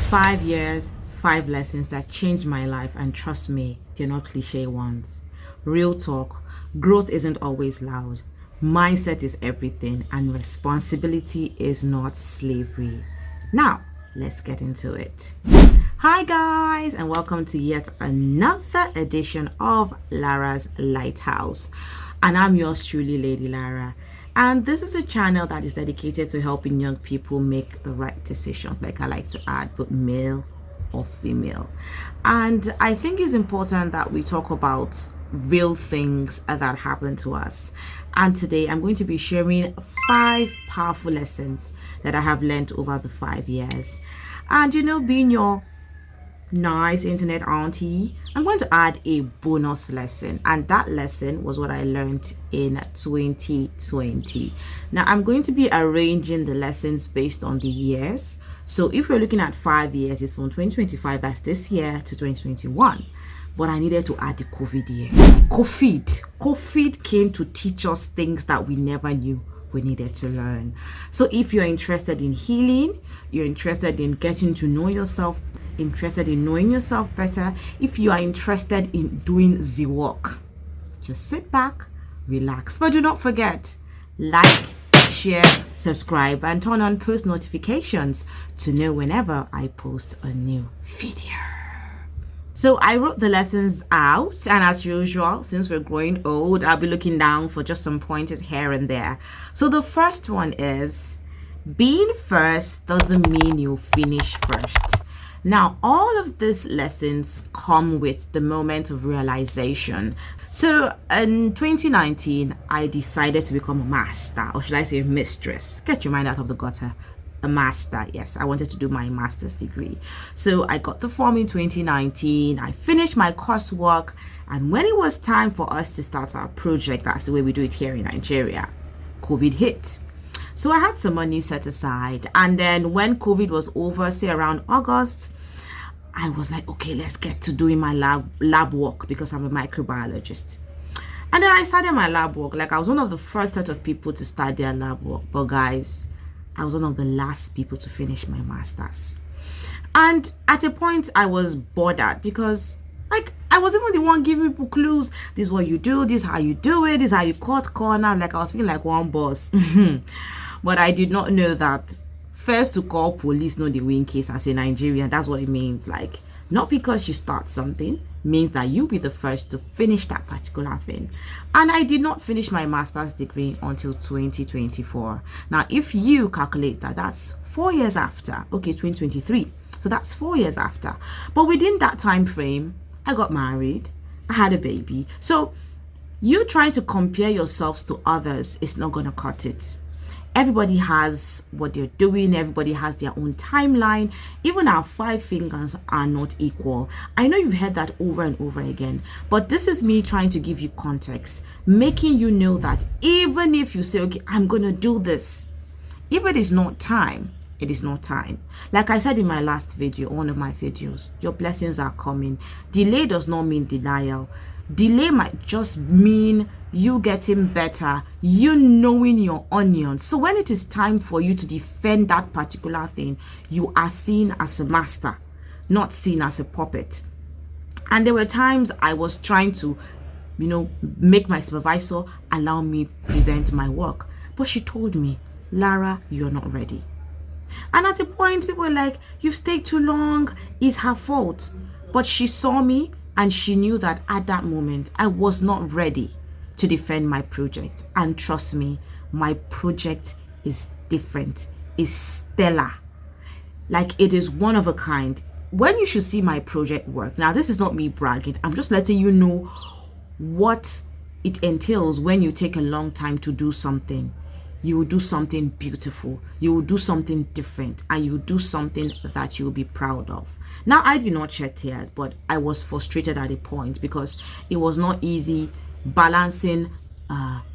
5 years, 5 lessons that changed my life, and trust me, they're not cliche ones. Real talk, growth isn't always loud. Mindset is everything, and responsibility is not slavery. Now, let's get into it. Hi, guys, and welcome to yet another edition of Lara's Lighthouse. And I'm yours truly, Lady Lara. And this is a channel that is dedicated to helping young people make the right decisions, like I like to add, but male or female. And I think it's important that we talk about real things that happen to us. And today I'm going to be sharing 5 powerful lessons that I have learned over the 5 years. And being your nice internet auntie, I'm going to add a bonus lesson, and that lesson was what I learned in 2020. Now I'm going to be arranging the lessons based on the years. So if we're looking at 5 years, it's from 2025, that's this year, to 2021. But I needed to add the COVID year. COVID came to teach us things that we never knew we needed to learn. So if you're interested in healing, you're interested in getting to know yourself, interested in knowing yourself better, if you are interested in doing the work, just sit back, relax, but do not forget, like, share, subscribe, and turn on post notifications to know whenever I post a new video. So I wrote the lessons out, and as usual, since we're growing old, I'll be looking down for just some pointers here and there. So the first one is, being first doesn't mean you finish first. Now, all of these lessons come with the moment of realization. So in 2019, I decided to become a master, or should I say a mistress? Get your mind out of the gutter. A master, yes, I wanted to do my master's degree. So I got the form in 2019, I finished my coursework, and when it was time for us to start our project, that's the way we do it here in Nigeria, COVID hit. So I had some money set aside, and then when COVID was over, say around August, I was like, okay, let's get to doing my lab work, because I'm a microbiologist. And then I started my lab work. Like, I was one of the first set of people to start their lab work, but guys, I was one of the last people to finish my master's. And at a point, I was bothered because, like, I was even the one giving people clues. This is what you do, this is how you do it, this is how you cut corner. Like, I was feeling like one boss. But I did not know that first to call police, no the win case as a Nigerian. That's what it means. Like, not because you start something means that you'll be the first to finish that particular thing. And I did not finish my master's degree until 2024. Now, if you calculate that, that's 4 years after. Okay, 2023. So that's 4 years after. But within that time frame, I got married, I had a baby. So you trying to compare yourselves to others is not going to cut it. Everybody has what they're doing. Everybody has their own timeline. Even our 5 fingers are not equal. I know you've heard that over and over again, but this is me trying to give you context, making you know that even if you say, okay, I'm going to do this, if it is not time, it is not time. Like I said in my last video, one of my videos, your blessings are coming. Delay does not mean denial. Delay might just mean you getting better, you knowing your onions. So when it is time for you to defend that particular thing, you are seen as a master, not seen as a puppet. And there were times I was trying to, make my supervisor allow me present my work. But she told me, Lara, you're not ready. And at a point, people were like, you've stayed too long, it's her fault. But she saw me, and she knew that at that moment, I was not ready to defend my project. And trust me, my project is different, is stellar. Like, it is one of a kind. When you should see my project work, now this is not me bragging, I'm just letting you know what it entails when you take a long time to do something. You will do something beautiful, you will do something different, and you will do something that you will be proud of. Now, I did not shed tears, but I was frustrated at a point because it was not easy balancing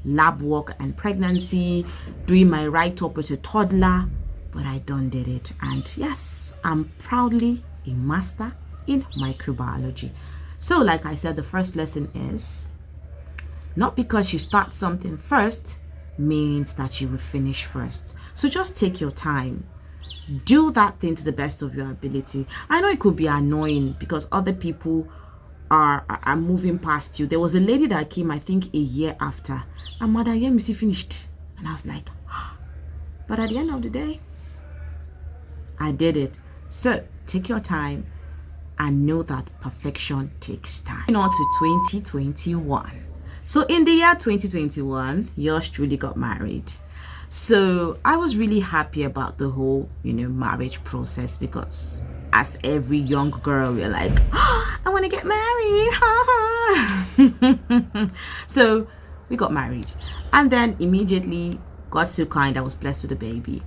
lab work and pregnancy, doing my write-up with a toddler, but I done did it. And yes, I'm proudly a master in microbiology. So like I said, the first lesson is, not because you start something first means that you will finish first. So just take your time. Do that thing to the best of your ability. I know it could be annoying because other people are moving past you. There was a lady that came, I think, a year after, and Madam Yemisi finished, and I was like, but at the end of the day, I did it. So take your time and know that perfection takes time. On to 2021. So in the year 2021, yours truly got married. So I was really happy about the whole, marriage process, because as every young girl, we're like, oh, I want to get married. So we got married. And then immediately, God so kind, I was blessed with a baby.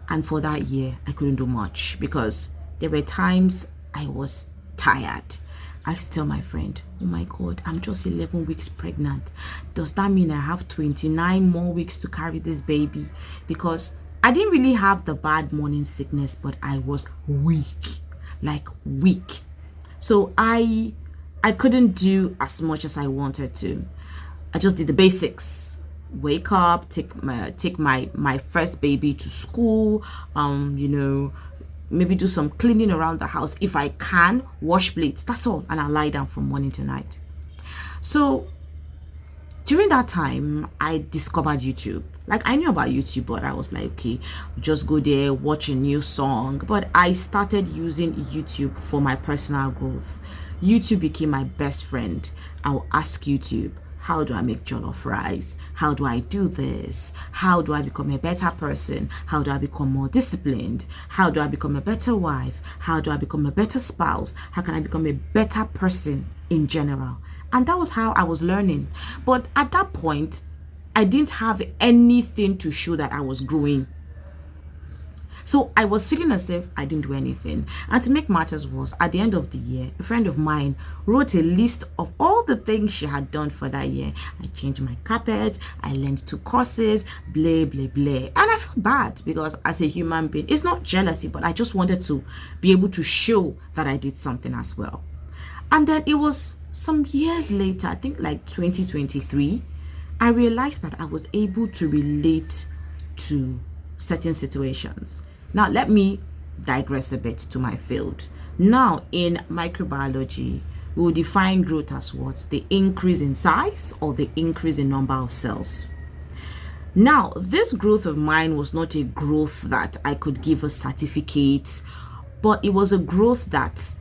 And for that year, I couldn't do much because there were times I was tired. I used to tell my friend, oh my God, I'm just 11 weeks pregnant. Does that mean I have 29 more weeks to carry this baby? Because I didn't really have the bad morning sickness, but I was weak, like weak. So I couldn't do as much as I wanted to. I just did the basics. Wake up, take my first baby to school, maybe do some cleaning around the house. If I can, wash plates, that's all. And I'll lie down from morning to night. So during that time, I discovered YouTube. Like, I knew about YouTube, but I was like, okay, just go there, watch a new song. But I started using YouTube for my personal growth. YouTube became my best friend. I'll ask YouTube, how do I make jollof rice? How do I do this? How do I become a better person? How do I become more disciplined? How do I become a better wife? How do I become a better spouse? How can I become a better person in general? And that was how I was learning. But at that point, I didn't have anything to show that I was growing. So I was feeling as if I didn't do anything. And to make matters worse, at the end of the year, a friend of mine wrote a list of all the things she had done for that year. I changed my carpet, I learned 2 courses, blah, blah, blah. And I felt bad because as a human being, it's not jealousy, but I just wanted to be able to show that I did something as well. And then it was some years later, I think like 2023, I realized that I was able to relate to certain situations. Now, let me digress a bit to my field. Now, in microbiology, we will define growth as what? The increase in size or the increase in number of cells. Now, this growth of mine was not a growth that I could give a certificate, but it was a growth that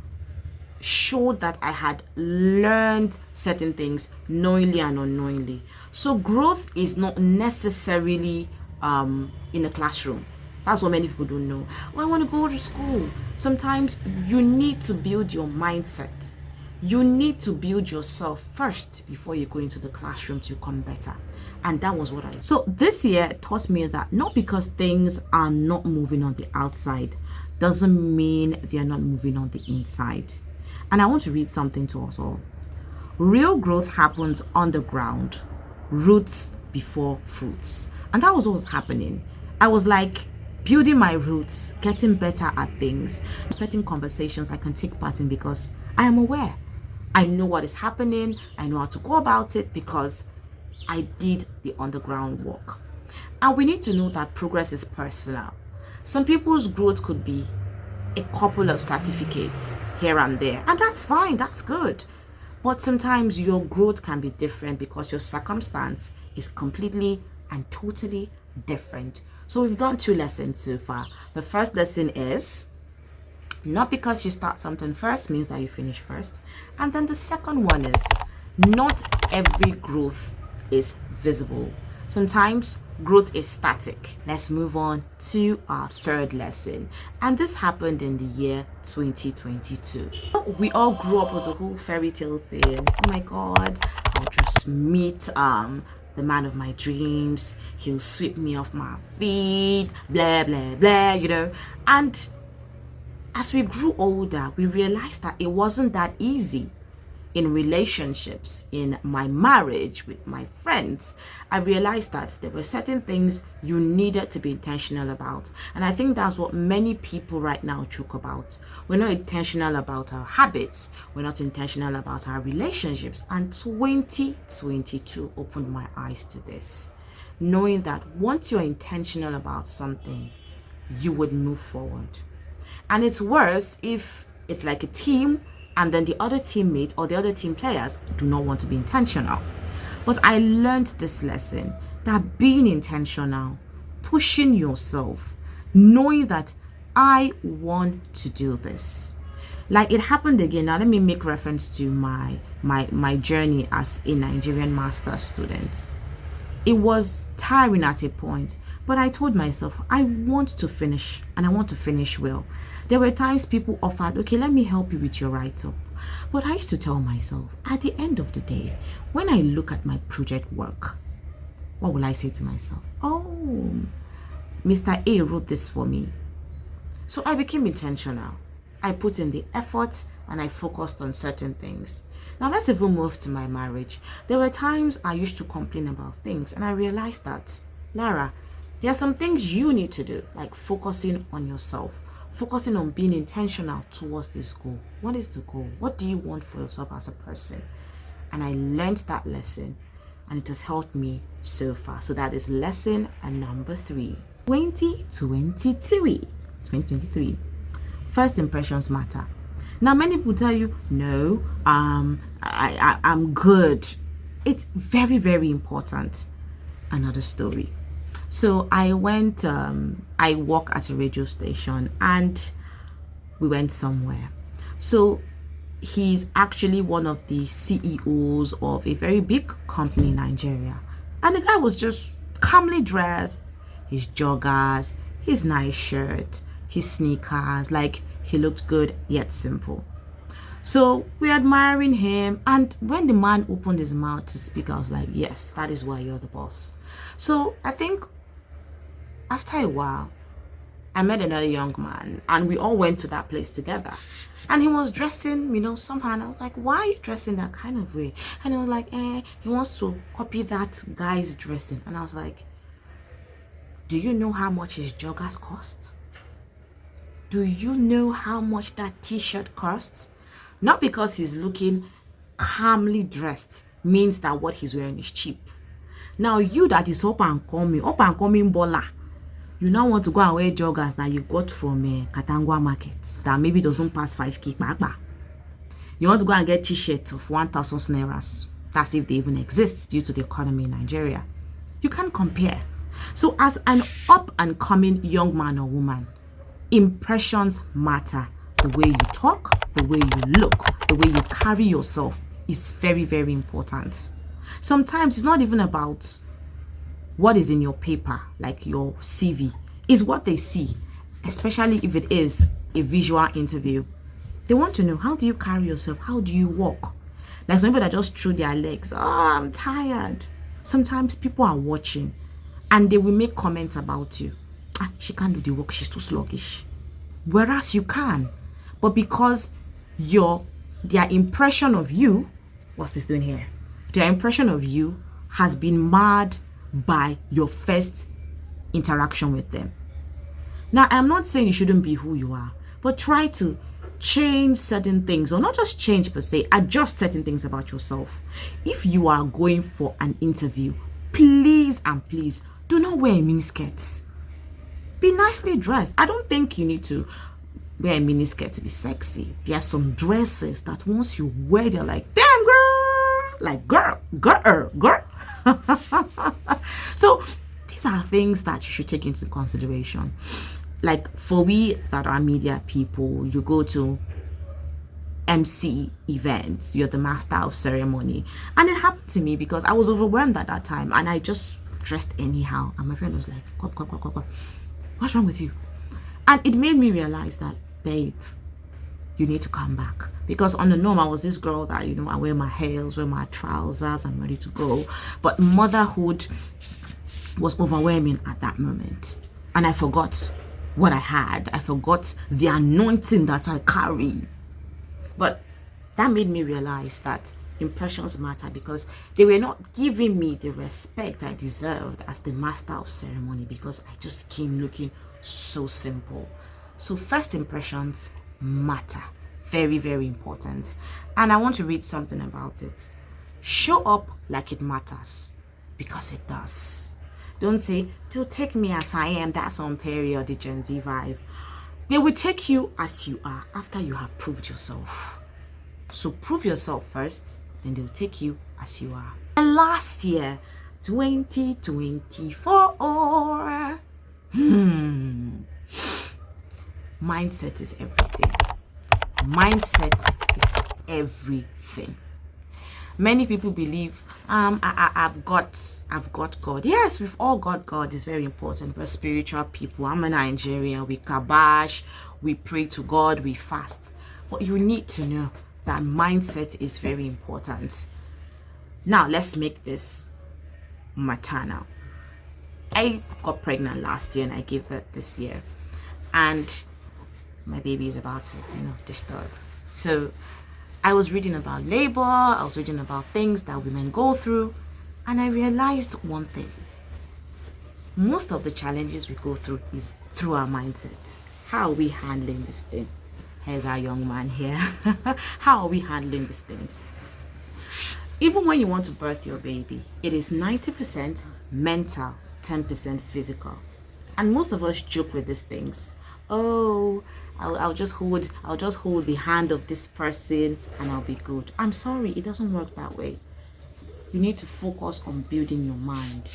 showed that I had learned certain things knowingly and unknowingly. So growth is not necessarily in a classroom. That's what many people don't know. Oh, I want to go to school. Sometimes you need to build your mindset. You need to build yourself first before you go into the classroom to become better. And that was what I did. So this year taught me that not because things are not moving on the outside doesn't mean they are not moving on the inside. And I want to read something to us all. Real growth happens on the ground, roots before fruits. And that was what was happening. I was like building my roots, getting better at things. Certain conversations I can take part in because I am aware. I know what is happening. I know how to go about it because I did the underground work. And we need to know that progress is personal. Some people's growth could be a couple of certificates here and there, and that's fine, that's good. But sometimes your growth can be different because your circumstance is completely and totally different. So we've done 2 lessons so far. The first lesson is not because you start something first means that you finish first. And then the second one is not every growth is visible. Sometimes growth is static. Let's move on to our third lesson. And this happened in the year 2022. We all grew up with the whole fairy tale thing. Oh my God, I'll just meet the man of my dreams. He'll sweep me off my feet, blah, blah, blah, And as we grew older, we realized that it wasn't that easy. In relationships, in my marriage with my friends, I realized that there were certain things you needed to be intentional about. And I think that's what many people right now joke about. We're not intentional about our habits. We're not intentional about our relationships. And 2022 opened my eyes to this. Knowing that once you're intentional about something, you would move forward. And it's worse if it's like a team and then the other teammate or the other team players do not want to be intentional. But I learned this lesson, that being intentional, pushing yourself, knowing that I want to do this. Like it happened again. Now let me make reference to my journey as a Nigerian master's student. It was tiring at a point, but I told myself I want to finish and I want to finish well. There were times people offered, okay, let me help you with your write-up. But I used to tell myself, at the end of the day, when I look at my project work, what will I say to myself? Oh, Mr. A wrote this for me. So I became intentional. I put in the effort and I focused on certain things. Now let's even move to my marriage. There were times I used to complain about things and I realized that, Lara, there are some things you need to do, like focusing on yourself, focusing on being intentional towards this goal. What is the goal? What do you want for yourself as a person? And I learned that lesson and it has helped me so far. So that is lesson number 3. 2023. First impressions matter. Now many people tell you, no, I'm good. It's very, very important. Another story. So I went, I work at a radio station and we went somewhere. So he's actually one of the CEOs of a very big company in Nigeria. And the guy was just calmly dressed, his joggers, his nice shirt, his sneakers, like he looked good yet simple. So we're admiring him, and when the man opened his mouth to speak, I was like, yes, that is why you're the boss. So I think after a while, I met another young man and we all went to that place together. And he was dressing, somehow. And I was like, why are you dressing that kind of way? And he was like, he wants to copy that guy's dressing. And I was like, do you know how much his joggers cost? Do you know how much that t-shirt costs? Not because he's looking calmly dressed means that what he's wearing is cheap. Now you that is up and coming baller, you now want to go and wear joggers that you got from Katangwa markets that maybe doesn't pass 5k. You want to go and get t-shirts of 1,000 nairas. That's if they even exist due to the economy in Nigeria. You can't compare. So as an up and coming young man or woman, impressions matter. The way you talk, the way you look, the way you carry yourself is very, very important. Sometimes it's not even about what is in your paper, like your CV. It's what they see, especially if it is a visual interview. They want to know, how do you carry yourself? How do you walk? Like some people that just throw their legs. Oh, I'm tired. Sometimes people are watching and they will make comments about you. She can't do the work. She's too sluggish. Whereas you can. But because their impression of you, what's this doing here? Their impression of you has been marred by your first interaction with them. Now, I'm not saying you shouldn't be who you are, but try to change certain things, or not just change per se, adjust certain things about yourself. If you are going for an interview, please and please do not wear miniskirts. Be nicely dressed. I don't think you need to wear a miniskirt to be sexy. There are some dresses that once you wear, they're like, damn girl, like girl. So these are things that you should take into consideration. Like for we that are media people, you go to MC events, you're the master of ceremony. And it happened to me because I was overwhelmed at that time and I just dressed anyhow. And my friend was like, come. What's wrong with you? And it made me realize that, babe, you need to come back. Because on the norm, I was this girl that, I wear my heels, wear my trousers, I'm ready to go. But motherhood was overwhelming at that moment. And I forgot what I had. I forgot the anointing that I carry. But that made me realize that impressions matter, because they were not giving me the respect I deserved as the master of ceremony, because I just came looking so simple. So first impressions matter. Very, very important. And I want to read something about it. Show up like it matters, because it does. Don't say, they'll take me as I am. That's on period, the Gen Z vibe. They will take you as you are after you have proved yourself. So prove yourself first, then they'll take you as you are. And last year, 2024, mindset is everything. Mindset is everything. Many people believe I've got God. Yes, we've all got God. It's very important. We're spiritual people. I'm a Nigerian. We kabash, we pray to God, we fast. But you need to know that mindset is very important. Now let's make this maternal. I got pregnant last year and I gave birth this year, and my baby is about to disturb. So I was reading about labor, I was reading about things that women go through, and I realized one thing. Most of the challenges we go through is through our mindsets. How are we handling this thing? Here's our young man here. How are we handling these things? Even when you want to birth your baby, it is 90% mental, 10% physical. And most of us joke with these things. Oh, I'll just hold the hand of this person and I'll be good. I'm sorry, it doesn't work that way. You need to focus on building your mind.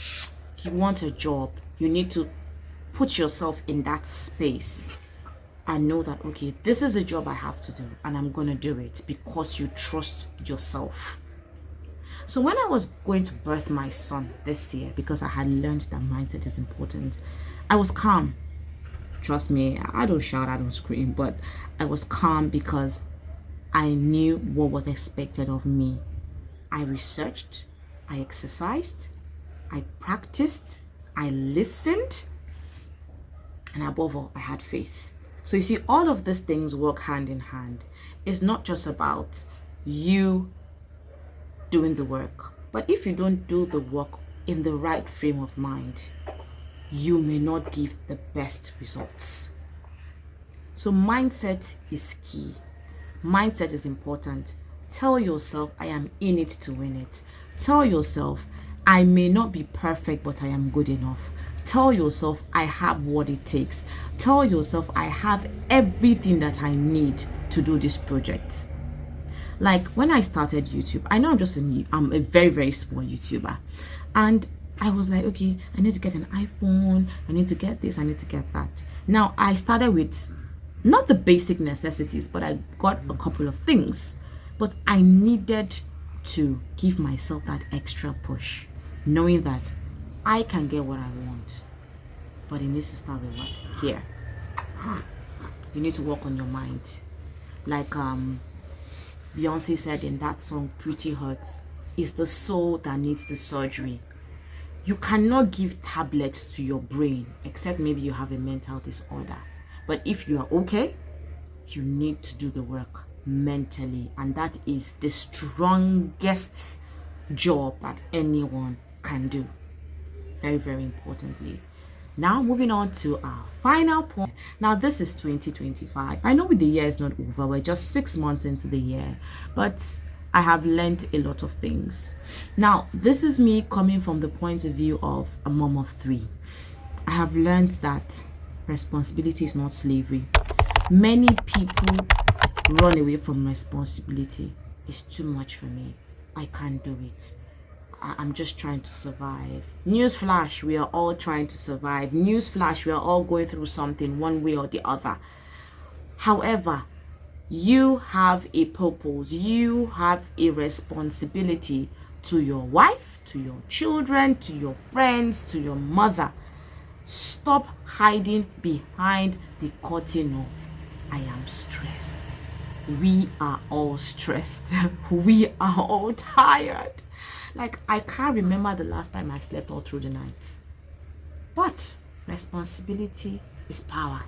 You want a job, you need to put yourself in that space and know that, okay, this is a job I have to do and I'm going to do it because you trust yourself. So when I was going to birth my son this year, because I had learned that mindset is important, I was calm. Trust me, I don't shout, I don't scream, but I was calm because I knew what was expected of me. I researched, I exercised, I practiced, I listened, and above all, I had faith. So you see, all of these things work hand in hand. It's not just about you doing the work, but if you don't do the work in the right frame of mind, you may not give the best results. So mindset is key. Mindset is important. Tell yourself, I am in it to win it. Tell yourself, I may not be perfect, but I am good enough. Tell yourself, I have what it takes. Tell yourself, I have everything that I need to do this project. Like when I started YouTube, I know I'm a very, very small YouTuber. And I was like, okay, I need to get an iPhone. I need to get this. I need to get that. Now, I started with not the basic necessities, but I got a couple of things. But I needed to give myself that extra push, knowing that I can get what I want. But it needs to start with what? Here. You need to work on your mind. Like Beyonce said in that song, Pretty Hurts, it's the soul that needs the surgery. You cannot give tablets to your brain, except maybe you have a mental disorder. But if you are okay, you need to do the work mentally. And that is the strongest job that anyone can do. Very, very importantly. Now moving on to our final point. Now this is 2025. I know the year is not over. We're just 6 months into the year. But I have learned a lot of things. Now, this is me coming from the point of view of a mom of 3. I have learned that responsibility is not slavery. Many people run away from responsibility. It's too much for me. I can't do it. I'm just trying to survive. Newsflash, we are all trying to survive. Newsflash, we are all going through something one way or the other. However, you have a purpose. You have a responsibility to your wife, to your children, to your friends, to your mother. Stop hiding behind the curtain of, I am stressed. We are all stressed. We are all tired. Like, I can't remember the last time I slept all through the night. But responsibility is power.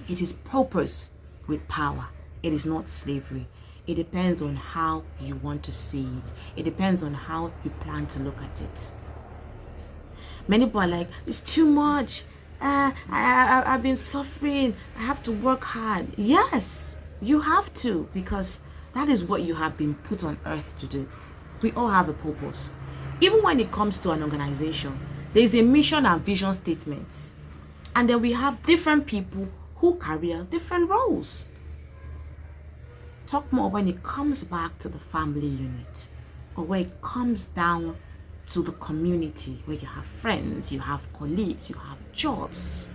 It is purpose with power. It is not slavery. It depends on how you want to see it. It depends on how you plan to look at it. Many people are like, it's too much. I've been suffering. I have to work hard. Yes, you have to, because that is what you have been put on earth to do. We all have a purpose. Even when it comes to an organization, There's a mission and vision statement. And then we have different people who carry out different roles. Talk more when it comes back to the family unit, or where it comes down to the community, where you have friends, you have colleagues, you have jobs.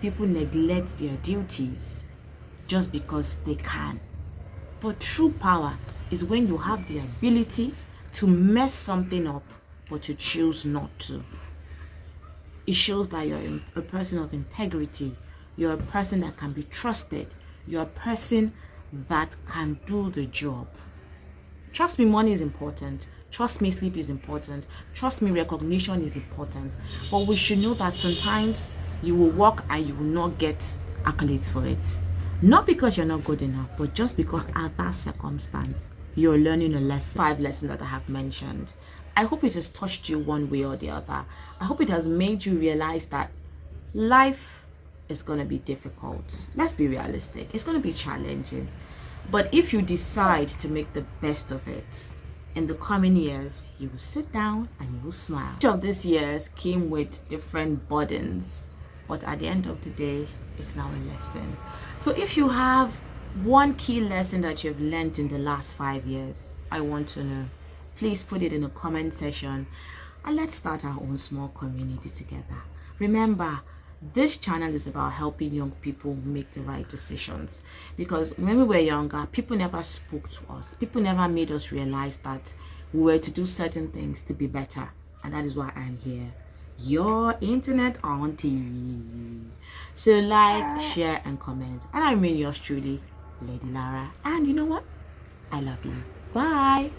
People neglect their duties just because they can. But true power is when you have the ability to mess something up, but you choose not to. It shows that you're a person of integrity. You're a person that can be trusted. You're a person that can do the job. Trust me, money is important. Trust me, sleep is important. Trust me, recognition is important. But we should know that sometimes you will work and you will not get accolades for it. Not because you're not good enough, but just because at that circumstance, you're learning a lesson. 5 lessons that I have mentioned. I hope it has touched you one way or the other. I hope it has made you realize that life is going to be difficult. Let's be realistic. It's going to be challenging. But if you decide to make the best of it, in the coming years, you will sit down and you will smile. Each of these years came with different burdens, but at the end of the day, it's now a lesson. So if you have one key lesson that you've learned in the last 5 years, I want to know. Please put it in the comment section and let's start our own small community together. Remember, this channel is about helping young people make the right decisions, because when we were younger, people never spoke to us. People never made us realize that we were to do certain things to be better, and that is why I'm here, your internet auntie. So like, share and comment, and I remain yours truly, Lady Lara, and you know what, I love you. Bye.